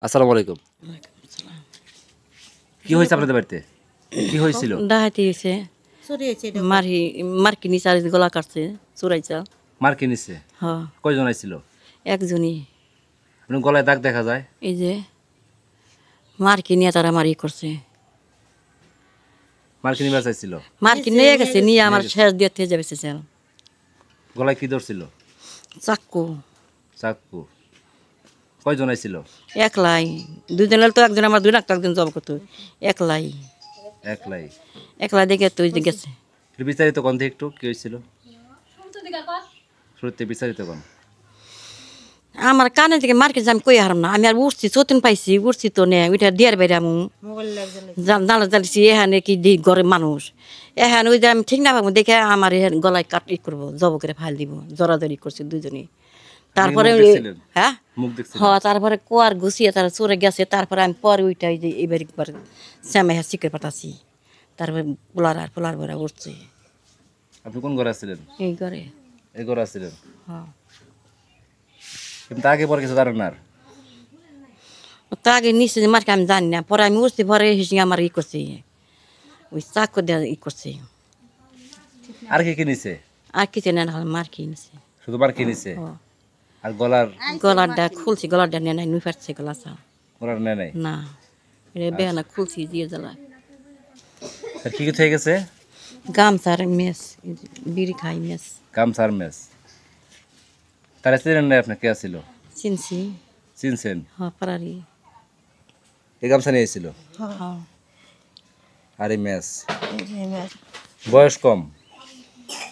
আসসালামু আলাইকুম। কি হয়েছে আপনাদের বাড়িতে? কি হয়েছিল? ডাহাতি হয়েছে মারি মার্কি নিচে আর গলা কাটছে চুরাইছা মার কে নিছে? হ কয়জন আইছিল? একজনই আপনার গলায় দাগ দেখা যায়। এই যে মার্কি নিয়ে তারা মারি করছে মার কে নিবার চাইছিল? মার্কি নিয়ে গেছে নিয়ে আমার শেষ দিয়ে থেকে যাবে স্যার গলায় কি ধরছিল? চাক্কু চাকু। কয়জন আইছিল? একলাই দুজন তো একজন আমার দুই ডাক্তার একজন জব করতো একলাই একলাই। একলাই দেখে তো ওই যে গেছে একটু বিস্তারিত কোন থেকে একটু কি হয়েছিল? শুরুতে বিস্তারিত কোন। আমার কানে থেকে মার্কেট আমি কই হারাম না আমি আর উঠছি চতুন পাইছি উঠছি তো নে ওইটা দিয়ার বাইরে আমি জানা জানিছি এখানে কি ঘরের মানুষ এখানে ওই যে আমি ঠিক না পাবো দেখে আমার এখানে গলায় কাট ই করবো জব করে ফাইল দিব জড়াজড়ি করছে দুজনে তারপরে মুখ দেখছিলেন? হ্যাঁ মুখ দেখছিলেন? হ্যাঁ তারপরে কোয়ার ঘুষিয়ে তারা চোরে গেছে তারপরে আমি পরে ওইটাই যে এবার একবার শ্যামে শিখে পাঠাচ্ছি তারপরে পোলার ভরা উঠছে আপনি কোন ঘরে আছিলেন? এই ঘরে এই ঘরে আছিলেন। হ্যাঁ কিন্তু আগে পরে কিছু জানেন না আর? তা আগে নিশ্চয় মার্কে আমি জানি না পরে আমি উঠছি পরে হিসেবে আমার ই করছি ওই চাকু দেওয়া ই করছে আর কি কি নিছে? আর কিছু না মার কিনছে শুধু মার কি নিছে? আর গলার গলারটা খুলছি গলারটা নিয়ে নাই নুই ফাটছে গলাটা গলার নেয় নাই? না এটা বেহানা খুলছি দিয়ে জ্বালা আর কি কি থেকে গেছে? গামছার মেস বিড়ি খাই মেস গামছার মেস। তারা চিনেন না আপনি কে আছিল? চিনছি চিনছেন? হ্যাঁ পারারি এই গামছা নিয়ে এসেছিল হ্যাঁ আর এই মেস। বয়স কম?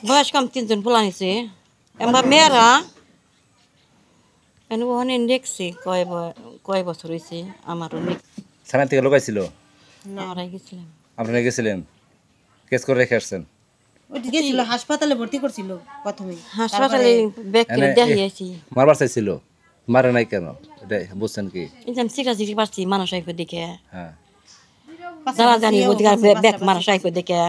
বয়স কম তিনজন পোলা নিছে এবার মেয়েরা অনেক দেখছে কয় বছর হয়েছে আমারও থানা থেকে লোকাইছিল? আমরাই গেছিলাম আপনারা গেছিলেন? কেস করে রেখে আসছেন? গেছিল হাসপাতালে ভর্তি করছিল প্রথমে হাসপাতালে ব্যাগকে দেখিয়েছি মারবার চাইছিল? মারে নাই কেন এটা বুঝছেন কি? এই যে আমি চিকাচিকি পারছি মানুষ আইফে দেখে হ্যাঁ। জানা জানি ওদিকে ব্যাগ মানুষ আইফে দেখে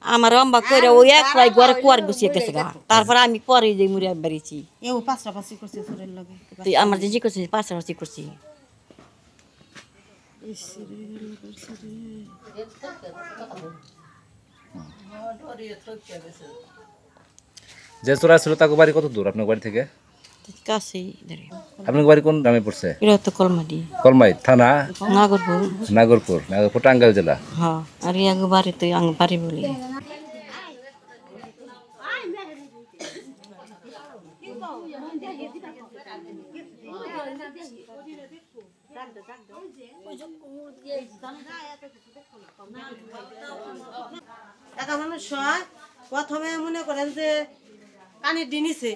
আমার অম্বা করে ওই একলাই ঘরে কুয়ার গুছিয়ে গেছে গা তারপরে আমি পরে যে মুড়ে বেরিয়েছি এও পাঁচটা করছে শরীর লাগে তুই আমার যে জি করছি পাশাপাশি করছি যে চোরা ছিল তাকে বাড়ি কত দূর আপনার বাড়ি থেকে? কাছেই ধরে আপনার বাড়ি কোন গ্রামে পড়ছে? এটা তো কলমাদি কলমাই থানা? নাগরপুর নাগরপুর টাঙ্গাইল জেলা। হ্যাঁ আর ইয়াগ বাড়ি তো আং বাড়ি বলি একা মানুষ হয় প্রথমে মনে করেন যে কানের ডিনিছে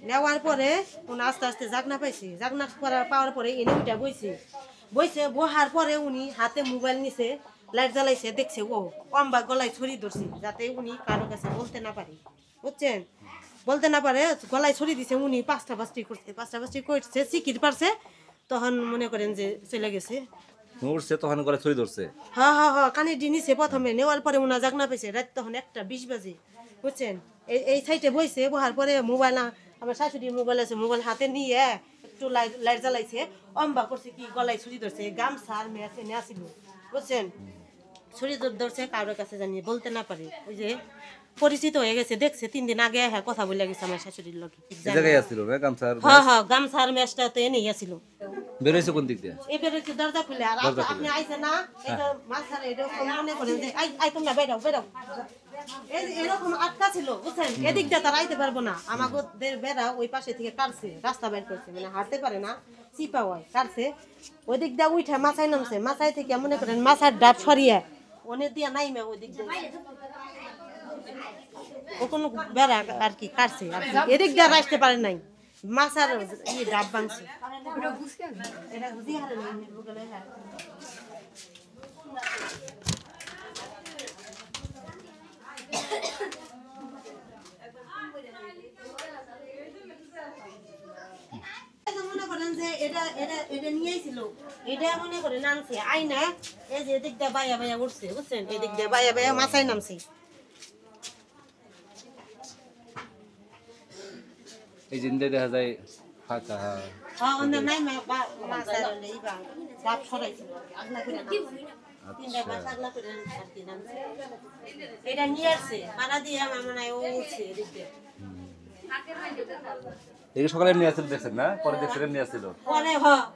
নেওয়ার পরে উনি আস্তে আস্তে জাগনা পাইছে জাগনা পাওয়ার পরে এনে উঠে বইছে বহার পরে উনি হাতে মোবাইল নিছে লাইট জ্বালাইছে দেখছে ও অম্বা গলায় ছড়ি ধরছে যাতে উনি কারো কাছে বলতে না পারে বুঝছেন বলতে না পারে গলায় ছড়ি দিছে উনি পাঁচটা করছে সিকির পারছে তখন মনে করেন যে চলে গেছে উঠছে তখন করে ছুরি ধরছে। হ্যাঁ হ্যাঁ হ্যাঁ কানের ডিনিছে প্রথমে নেওয়ার পরে উনা জাগনা পেয়েছে রাত তখন 1:20 বাজে বুঝছেন এই সাইডে বইছে বহার পরে মোবাইল আমার শাশুড়ির মোবাইল আছে মোবাইল হাতে নিয়ে একটু লাইট জ্বালাইছে অম্বা করছে কি গলায় ছুরি ধরছে গামছা আর মেয়াছে নিয়ে আসিল বুঝছেন ছুরি ধরছে কারোর কাছে জানিয়ে বলতে না পারে ওই যে পরিচিত হয়ে গেছে দেখছে 3 দিন আগে হ্যাঁ কথা বলে গেছে আমার শাশুড়ির লোক এই জায়গায় আসছিল না গামছার? হ্যাঁ হ্যাঁ গামছার মেশটা তো এনেই আসিল বের হইছে কোন দিক দিয়ে? এবার হচ্ছে দরজা খুলে আর আপনি আইছেন না এটা মাছার এরকম মনে করেন যে আই তোমরা বেরাও এরকম আটকা ছিল বুঝছেন এদিক দিয়ে তারা আইতে পারবো না আমাদের বেড়া ওই পাশে থেকে কাটছে রাস্তা বের করছে মানে হাঁটতে পারে না চিপা হয় কাটছে ওই দিক দিয়ে উঠে মাছায় নামছে মাছায় থেকে মনে করেন মাছার ডাব সরিয়ে অনেক দিয়ে নাইমে ওই দিক দিয়ে ও কোনো বেড়া আর কি কাটছে আর কি এদিক দিয়ে আসতে পারে নাই মাছার ডাব ভাঙছে এটা বুঝি হারে না গুগলে হ্যাঁ মনে করেন যে এটা নিয়েছিল এটা মনে করেন নামছে আইনা এই যে এদিক দিয়ে বাইয়া উঠছে বুঝছেন এদিক দিয়ে বাইয়া মাছায় নামছে এই জিন্দে দেখা যায় ফাঁকা হ্যাঁ অন্য নাই মাছ আর নেই বা বাপ সরাইছিল আগলা করে তিনটা মাছ আগলা করে আর কি নামছে এটা নিয়ে আসছে মারা দিয়ে আমার মনে হয় ও উঠছে এদিকে এই সকালে নিয়ে আসছিল দেখছেন না পরে দেখছেন নিয়ে আসছিল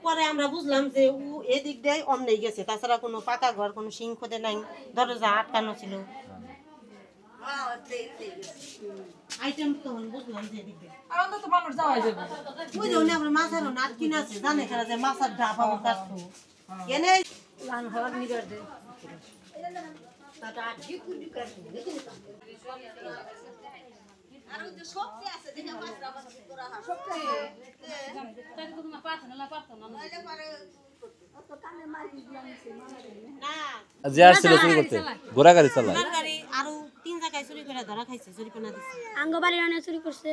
পরে আমরা বুঝলাম যে ও এদিক দিয়ে অমনেই গেছে তাছাড়া কোনো পাকা ঘর কোনো সিং খোদে নাই দরজা আটকানো ছিল আইটেম তখন বুঝলাম যে এদিক দিয়ে ওই যে উনি আমরা মাছের নাট কিনে আছে জানে খেলা যে মাছের ডাব আমার কাটতো এনে লান হওয়ার নিবার দে যে আসছিল চুরি করতে ঘোড়া গাড়ি চালায় আরো 3 জায়গায় চুরি করে ধরা খাইছে জরিপানা দিছে আঙ্গবাড়ি রানে চুরি করছে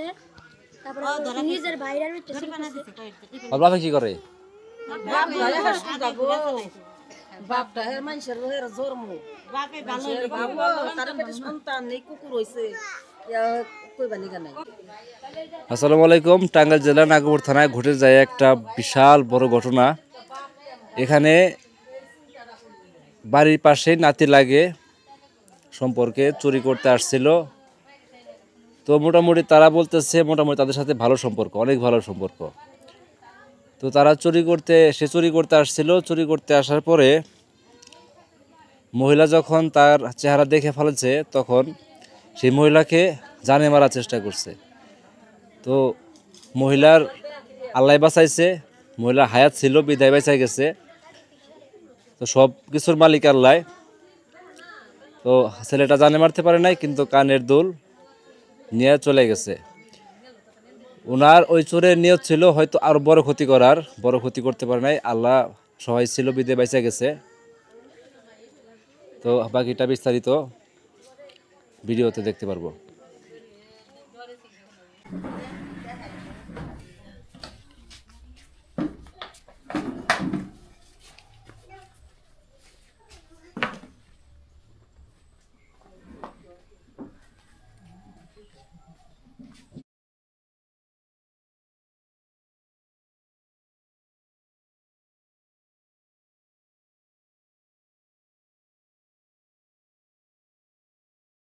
তারপরে নিজের ভাইরার ভিতরে জরিপানা দিছে কয়েকটা বাবা কি করে বাপটা হের মানুষের হের জন্ম বাপে ভালো বাবা তার পেটে সন্তান নেই কুকুর হইছে কইবানি কেন আসসালামু আলাইকুম। টাঙ্গাইল জেলা নাগপুর থানায় ঘটে যায় একটা বিশাল বড় ঘটনা। এখানে বাড়ির পাশে নাতি লাগে সম্পর্কে চুরি করতে আসছিল। তো মোটামুটি তারা বলতেছে মোটামুটি তাদের সাথে ভালো সম্পর্ক, অনেক ভালো সম্পর্ক। তো তারা চুরি করতে আসছিল। চুরি করতে আসার পরে মহিলা যখন তার চেহারা দেখে ফেলেছে তখন সেই মহিলাকে জানে মারার চেষ্টা করছে। তো মহিলার আল্লাহ বাঁচাইছে, মহিলা হায়াত ছিল বিদায় বাঁচাই গেছে। তো সব কিছুর মালিক আল্লাহ। তো ছেলেটা জানে মারতে পারে নাই, কিন্তু কানের দুল নিয়ে চলে গেছে। ওনার ওই চোরের নিয়ত ছিল হয়তো আরো বড় ক্ষতি করার, বড় ক্ষতি করতে পারে নাই, আল্লাহ সহায় ছিল বিদায় বাঁচা গেছে। তো বাকিটা বিস্তারিত ভিডিওতে দেখতে পারবো।